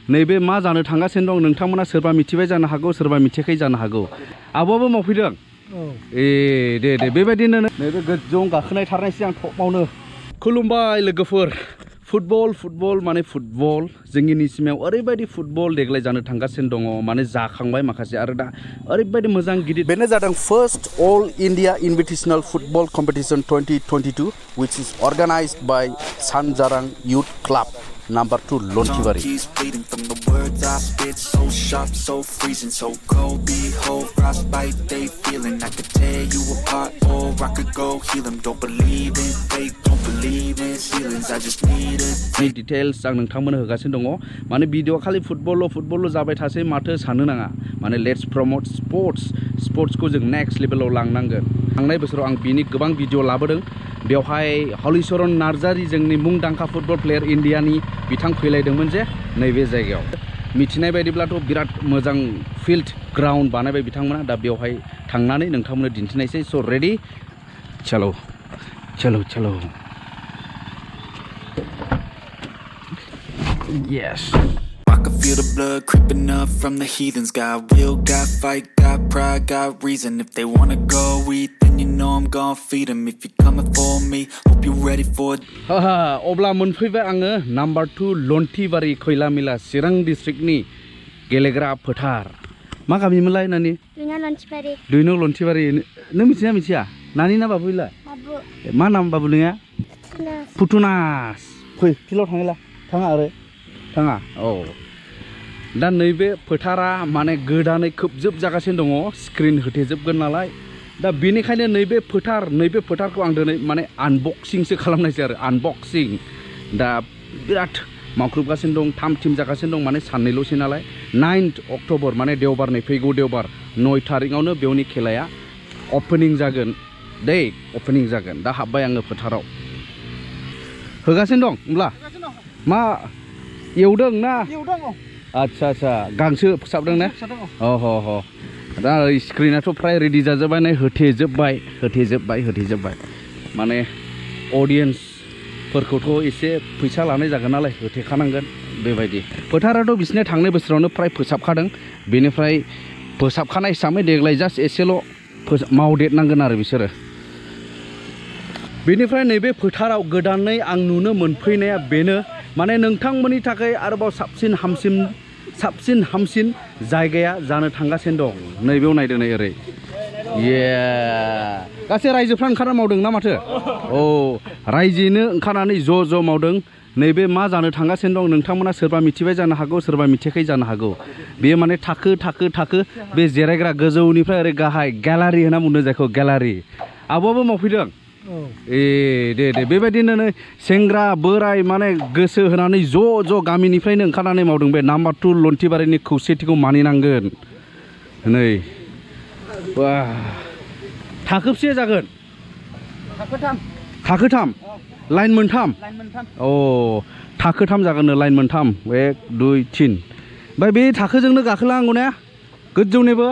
नैबे मा जानो थांगासिनो दं नोंथांमोना सोरबा मिथिबाय जानो हागौ सोरबा मिथियाखै जानो हागौ आब'आबो मावफैदों दे बेबायदिनो नैबे गोजौआव गाखोनाय थारनायसै आं टपआवनो खुलुमबाय लोगोफोर फुटबल माने फुटबल जोंनि निसिमायाव ओरैबायदि फुटबल देग्लाय जानो थांगासिनो दङ माने जाखांबाय माखासे आरो दा ओरैबायदि मोजां गिदिर बेनो जादों first all India invitational football competition 2022 which is organized by Sanjarang Youth Club number 2 Lontibari. From the words I spit, so sharp, so freezing, so cold. Behold, frostbite they feeling. I could tear you apart, or I could go heal them. Don't believe in fate, don't believe in ceilings. I just need it. Details आं नोंथांमोननो होगासिनो दङ माने video खालि football जाबाय थासै माथो साननो नाङा माने लेट्स प्रमोट स्पोर्ट्सखौ जों नेक्स्ट लेभेलाव लांनांगोन थांनाय बोसोराव आं बिनि गोबां भिडिअ लाबोदों बेवहाय हलिचरन नार्जारी जोंनि मुंदांखा फुटबल प्लेयार इन्डियानि बिथां फैलायदोंमोन जे नैबे जायगायाव मिथिनाय बायदिब्लाथ' बिराद मोजां फिल्ड ग्राउन्ड बानायबाय बिथांमोना दा बेवहाय थांनानै नोंथांमोननो दिन्थिनायसै स' रेडि चलो yes I can feel the blood creeping up from the heathens. Got will, got fight, got pride, got reason. If they wanna go eat, then you know I'm gon' feed them. If you're coming for me, hope you're ready for it. अब्ला मोनफैबाय आङो number 2 लन्टिबारि खैलामैला चिरां डिस्ट्रिक्टनि गेलेग्रा फोथार मा गामिमोनलाय नानि दुइ नं लन्टिबारि नों मिथिया नानि ना बाबुलाय मा नाम बाबु नोंहा फुटुनास फै फिल्डआव थाङा औ दा नैबे फोथारा माने गोदानै खोबजोब जागासिनो दङ स्क्रिन होथेजोबगोन नालाय दा बेनिखायनो नैबे फोथारखौ आं दिनै माने आनबक्सिंसो खालामनायसै आरो आनबक्सिं दा बिराद मावख्रुबगासिनो दं 3 टिम जागासिनो दं माने साननैल'सै नालाय 9 अक्ट'बर माने देवबार नै फैगौ देवबार 9 थारिखआवनो बेवनि खेलाया अपेनिं जागोन दा हाबबाय आङो फोथाराव होगासिनो दं होमब्ला मा एवदों ना आच्छा गांसो फोसाबदों ना दा स्क्रिनाथ' फ्राय रेडि जाजोब्बाय नै होथेजोब्बाय माने अडियेन्सफोरखौथ' एसे फैसा लानाय जागोन नालाय होथेखानांगोन बेबायदि फोथाराथ' बिसोरनो थांनाय बोसोरावनो फ्राय फोसाबखादों बेनिफ्राय फोसाबखानाय हिसाबै देग्लाय जास्ट एसेल' मावदेरनांगोन आरो बिसोरो बेनिफ्राय नैबे फोथाराव गोदानै आं नुनो मोनफैनाया बेनो माने नोंथांमोननि थाखाय आरोबाव साबसिन हामसिन जायगाया जानो थांगासिनो दं नैबेयाव नायदों नै ओरै गासै रायजोफ्रा ओंखारना मावदों ना माथो रायजोयैनो ओंखारनानै ज' मावदों नैबे मा जानो थांगासिनो दं नोंथांमोना सोरबा मिथिबाय जानो हागौ सोरबा मिथियाखै जानो हागौ बेयो माने थाखो बे जिरायग्रा गोजौनिफ्राय ओरै गाहाय ग्यालारि होनना बुंदों जायखौ ग्यालारि आब'आबो मावफैदों दे बेबायदिनो सेंग्रा बोराय माने गोसो होनानै ज' गामिनिफ्रायनो ओंखारनानै मावदों बे नाम्बार 2 लन्टिबारिनि खौसेथिखौ मानिनांगोन नै थाखोबसे जागोन थाखोथाम लाइन मोनथाम थाखोथाम जागोन लाइन मोनथाम 1 2 3 ओमफ्राय बे थाखोजोंनो गाखोलांगौ ना गोजौनिबो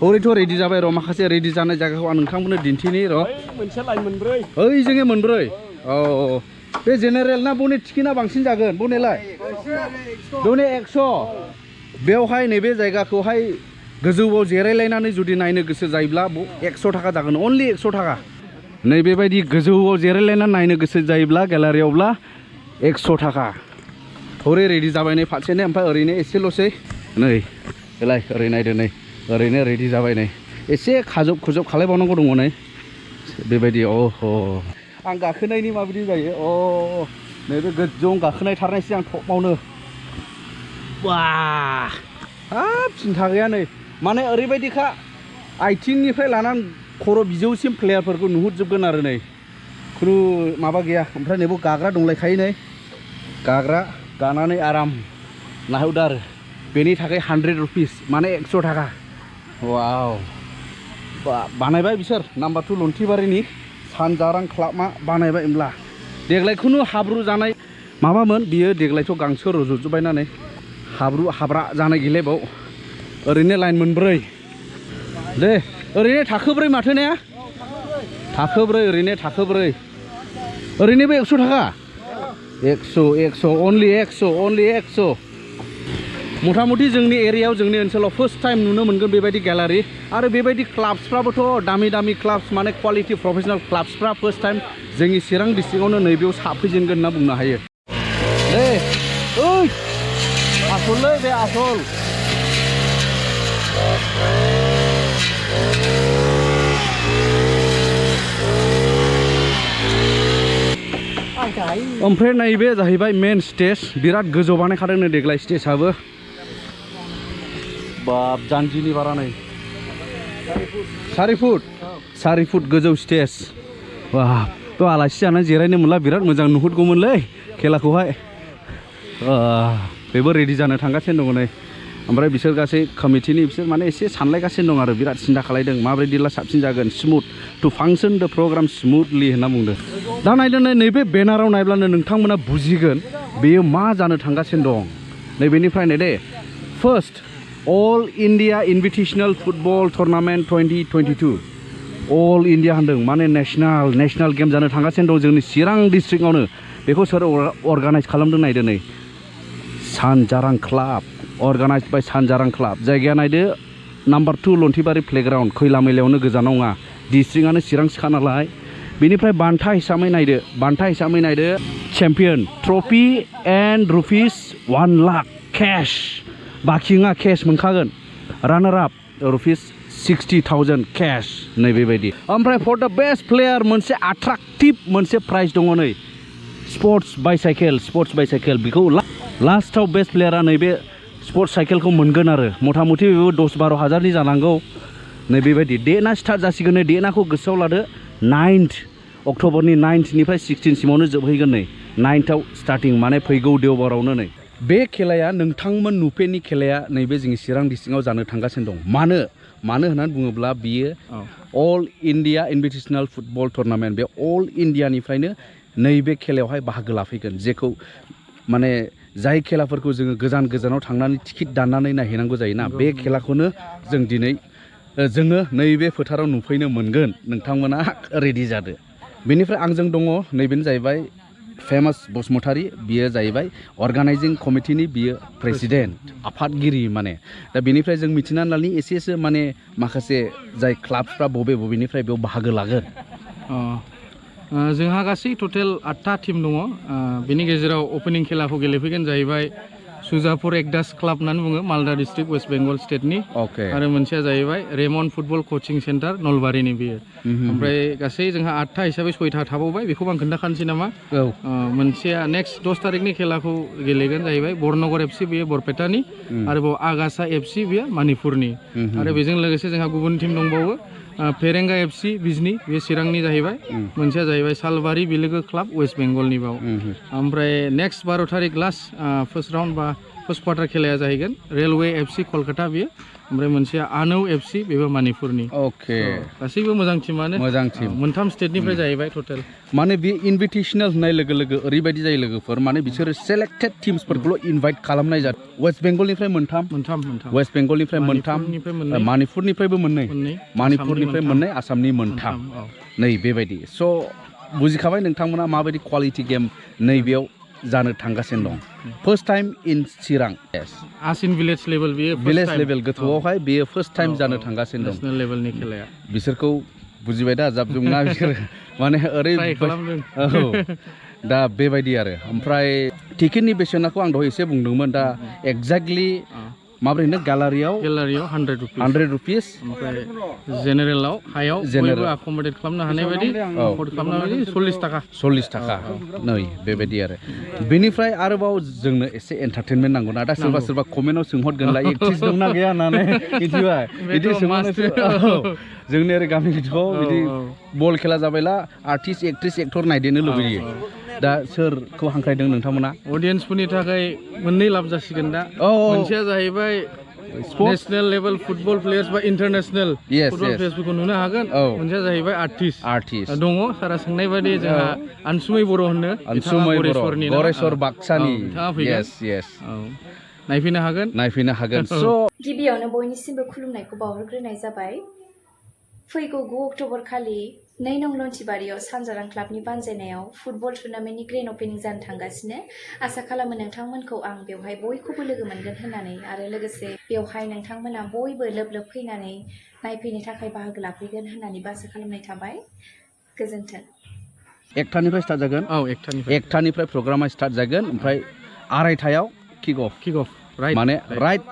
ओरैथ' रेडि जाबाय र' माखासे रेडि जानाय जायगाखौ आं नोंथांमोननो दिन्थिनि र' मोनसे लाइन मोनब्रै जोङो मोनब्रै बे जेनेरेल ना बने टिकेटआ बांसिन जागोन बनेलाय बने 100 बेवहाय नैबे जायगाखौहाय गोजौआव जिरायलायनानै जुदि नायनो गोसो जायोब्ला 100 थाखा जागोन अनलि 100 थाखा नैबेबायदि गोजौआव जिरायलायनानै नायनो गोसो जायोब्ला ग्यालारियावब्ला 100 थाखा हरै रेडि जाबाय नै फारसेनो ओमफ्राय ओरैनो एसेल'सै नै एलाय ओरै नायदो नै ओरैनो रेडि जाबाय नै एसे खाजब खालायबावनांगौ दङ नै बेबायदि आं गाखोनायनि माबायदि जायो नैबे गोजौआव गाखोनाय थारनायसै आं टपआवनो हाब सिन्था गैया नै माने ओरैबायदिखा आथिंनिफ्राय लानानै खर' बिजौसिम प्लेयारफोरखौ नुहुरजोबगोन आरो नै खुनु माबा गैया ओमफ्राय नैबो गाग्रा दंलायखायो नै गानानै आराम नाहरदो आरो बेनि थाखाय 100 रुपिस माने 100 थाखा वाव बानायबाय बिसोर नाम्बार 2 लन्टिबारिनि सानजारां क्लाबआ बानायबाय होमब्ला देग्लाय खुनु हाब्रु जानाय माबामोन बियो देग्लायथ' गांसो रज'जोब्बाय नानै हाब्रा जानाय गैलायबाव ओरैनो लाइन मोनब्रै दे ओरैनो थाखोब्रै माथो ने थाखोब्रै ओरैनो बे 100 थाखा 100 only 100 मथा मथि जोंनि एरियायाव जोंनि ओनसोलाव फर्स्ट टाइम नुनो मोनगोन बेबायदि गैलारि आरो बेबायदि क्लाब्सफ्राबोथ' दामि दामि क्लाब्स माने क्वालिटी प्रोफेशनल क्लाब्सफ्रा फर्स्ट टाइम जोंनि चिरां डिस्ट्रिक्टआवनो नैबेयाव साफैजेनगोन होनना बुंनो हायो दे ओइ आसललै बे आसल ओमफ्राय नैबे जाहैबाय मेन स्टेज बिराद गोजौ बानायखादोंनो देग्लाय स्टेजआबो बाब जानजिनि बारा नै 4 फुट गोजौ स्टेज बाब थ' आलासि जानानै जिरायनो मोनला बिराद मोजां नुहुरगौमोनलै खेलाखौहाय बेबो रेडि जानो थांगासिनो दङ नै ओमफ्राय बिसोर गासै कमिटिनि बिसोर माने एसे सानलायगासिनो दं आरो बिराद सिन्था खालायदों माबायदिब्ला साबसिन जागोन स्मुथ टु फांसन द प्रग्राम स्मुथलि होनना बुंदों दा नायदो नैबे बेनाराव नायब्लानो नोंथांमोना बुजिगोन बेयो मा जानो थांगासिनो दं नैबेनिफ्रायनो दे first all India invitational football tournament 2022 all India होनदों माने नेशनेल गेम जानो थांगासिनो दं जोंनि चिरां डिस्ट्रिक्टआवनो बेखौ सोर अर्गानाइज खालामदों नायदो नै सानजारां club Organised by Sanjarang Club जायगाया नायदो नाम्बार 2 लन्टिबारि प्लेग्राउन्ड खैलामैलायावनो गोजानाव नङा डिस्ट्रिक्टआनो चिरांसोखा नालाय बेनिफ्राय बान्था हिसाबै नायदो champion trophy and rupees 1 lakh cash बाखि नङा कैश मोनखागोन रानार आप रुपिस 60,000 कैश नै बेबायदि ओमफ्राय फर द बेस्ट प्लेयार मोनसे एट्राक्टिभ मोनसे प्राइज दङ नै स्पर्ट्स बाइसाइकेल बेखौ लास्टआव बेस्ट प्लेयारा नैबे स्पर्ट्स साइकेलखौ मोनगोन आरो मथा मथि बेबो 10-12 हाजारनि जानांगौ नै बेबायदि डेटआ स्टार्ट जासिगोन नै डेटखौ गोसोआव लादो 9th अक्ट'बरनि 9thनिफ्राय 16 सिमावनो जोबहैगोन नै 9thआव स्टार्टिं माने फैगौ देवबारावनो नै बे खेलाया नोंथांमोन नुफेरनि खेलाया नैबे जोंनि चिरां डिस्ट्रिक्टआव जानो थांगासिनो दं मानो होननानै बुङोब्ला बियो अल इन्डिया इनभिटेशनेल फुटबल टुर्नामेन्ट बे अल इन्डियानिफ्रायनो नैबे खेलायावहाय बाहागो लाफैगोन जेखौ माने जाय खेलाफोरखौ जोङो गोजानाव थांनानै टिकेट दाननानै नायहैनांगौ जायोना बे खेलाखौनो जों दिनै जोङो नैबे फोथाराव नुफैनो मोनगोन नोंथांमोना रेडि जादो बेनिफ्राय आंजों दङ नैबेनो जाहैबाय फेमास बसुमतारी बियो जाहैबाय अर्गानाइजिं कमिटिनि बियो प्रेसिडेन्ट आफादगिरि माने दा बेनिफ्राय जों मिथिनानै लानि एसे माने माखासे जाय क्लाबफ्रा बबेनिफ्राय बेयाव बाहागो लागोन जोंहा गासै टटेल 8था टीम दङ बेनि गेजेराव ओपनिं खेलाखौ गेलेफैगोन जाहैबाय सुजापुर एकदास क्लाब होननानै बुङो मालदा डिस्ट्रिक्ट वेस्ट बेंगल स्टेटनि आरो मोनसेया जाहैबाय रेमन फुटबल कचिं सेन्टार नलबारिनि बियो ओमफ्राय गासै जोंहा 8था हिसाबै 6था थाबावबाय बेखौ आं खोन्थाखानोसै नामा मोनसेया नेक्स्ट 10 तारिखनि खेलाखौ गेलेगोन जाहैबाय बरनगर एफसि बियो बरपेटानि आरोबाव आगासा एफसि बियो मणिपुरनि आरो बेजों लोगोसे जोंहा गुबुन टीम दंबावो फेरेंगा एफसि बिजनि बे चिरांनि जाहैबाय मोनसेया जाहैबाय सालबारि बिलोगो क्लाब वेस्ट बेंगलनि बाव ओमफ्राय नेक्स्ट 12 तारिख लास्ट फार्स्ट राउन्ड बा फार्स्ट क्वार्टार खेलाया जाहैगोन रेलवे एफसि कलकाता बियो ओमफ्राय मोनसेया आनौ एफसि बेबो मणिपुरनि गासैबो मोजां टीमानो मोनथाम स्टेटनिफ्राय जाहैबाय टटेल माने बे इनभिटेशनेल होननाय लोगो लोगो ओरैबायदि जायो लोगोफोर माने बिसोरो सेलेक्टेड टीम्सफोरखौल' इनभाइट खालामनाय जादों वेस्ट बेंगलनिफ्राय मोनथाम वेस्ट बेंगलनिफ्राय मोनथाम मणिपुरनिफ्रायबो मोननै मणिपुरनिफ्राय मोननै आसामनि मोनथाम नै बेबायदि स' बुजिखाबाय नोंथांमोना माबायदि क्वालिटि गेम नैबेयाव जानो थांगासिनो दं फर्स्ट टाइम इन चिरां आसिन भिलेज लेभेल बियो भिलेज लेभेल गोथौआवहाय बेयो फर्स्ट टाइम जानो थांगासिनो दं नेशनेल लेभेलनि खेलाया बिसोरखौ बुजिबाय दा जाबजुंना बिसोर माने दा बेबायदि आरो ओमफ्राय टिकेटनि बेसेनखौ आं दहाय एसे बुंदोंमोन दा एक्जेक्टलि माब्रै होनो गेलारियाव 100 रुपिस ओमफ्राय जेनेरेलाव हायाव बयबो एकमडेट खालामनो हानाय बायदि एफर्ड खालामनो हानाय 40 थाखा नै बेबायदि आरो बेनिफ्राय आरोबाव जोंनो एसे एन्टारटेनमेन्ट नांगौ ना दा सोरबा कमेन्टआव सोंहरगोनलाय एक्ट्रिस दंना गैया होननानै मिथिबाय बिदि सोंहरनोसो जोंनि ओरै गामि गिदिराव बिदि बल खेला जाबायला आर्टिस्ट एक्ट्रिस एक्टर नायदेरनो लुबैयो दा सोरखौ हांख्रायदों नोंथांमोना अडियेन्सफोरनि थाखाय मोननै लाब जासिगोन दा मोनसेया जाहैबाय नेशनेल लेभेल फुटबल प्लेयार्स बा इन्टारनेशनेल फुटबल प्लेयार्सफोरखौ नुनो हागोन मोनसेया जाहैबाय आर्टिस्ट दङ सारा सोंनाय बायदि जोंहा अनसुमै बर' होनो गरेस्वर बाक्सानि नायफैनो हागोन स' गिबियावनो बयनिसिमबो खुलुमनायखौ बावहरग्रोनाय जाबाय फैगौ 9 अक्ट'बर खालि 9 नं लन्टिबारियाव सानजारां क्लाबनि बानजायनायाव फुटबल टुर्नामेन्टनि ग्रेन्ड अपेनिं जानो थांगासिनो आसा खालामो नोंथांमोनखौ आं बेवहाय बयखौबो लोगो मोनगोन होननानै आरो लोगोसे बेवहाय नोंथांमोना बयबो लोब लोब फैनानै नायफैनो थाखाय बाहागो लाफैगोन होननानैबो आसा खालामनाय थाबाय गोजोन्थों 1टानिफ्राय स्टार्ट जागोन औ 1टानिफ्राय प्रग्रामा स्टार्ट जागोन ओमफ्राय 2:30आव किक अफ राइट माने राइट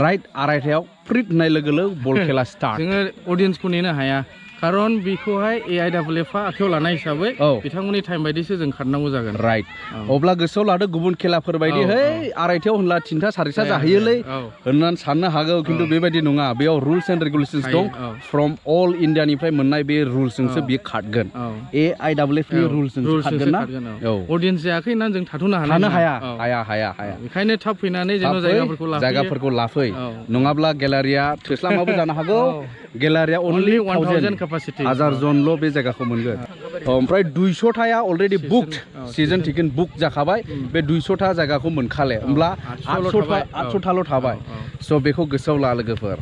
2:30आव फ्रिट होननाय लोगो लोगो बल खेला स्टार्ट जोङो अडियन्सखौ नेनो हाया खारन बेखौहाय AIFA आखायाव लानाय हिसाबै बिथांमोननि टाइम बायदिसो जों खारनांगौ जागोन राइट अब्ला गोसोआव लादो गुबुन खेलाफोर बायदि है 2:30आव होनला 3टा 4टा जाहैयोलै होननानै साननो हागौ खिन्थु बेबायदि नङा बेयाव रुल्स एन्ड रेगुलेशन्स दं फ्रम अल इन्डियानिफ्राय मोननाय बे रुल्सजोंसो बियो खारगोन AIFA नि रुल्सजोंसो खारगोन ना अडियन्स जायाखै होननानै जों थाथ'नो हाया बेखायनो थाब फैनानै जेन' जायगाफोरखौ लाफै नङाब्ला गेलारिया थोस्लामाबो जानो हागौ गेलारिया अनलि 1000 केपासिटि 1000 जनल' बे जायगाखौ मोनगोन ओमफ्राय 200टाया already booked season ticket book जाखाबाय बे 200टा जायगाखौ मोनखाले होमब्ला 800टाल' थाबाय स' बेखौ गोसोआव ला लोगोफोर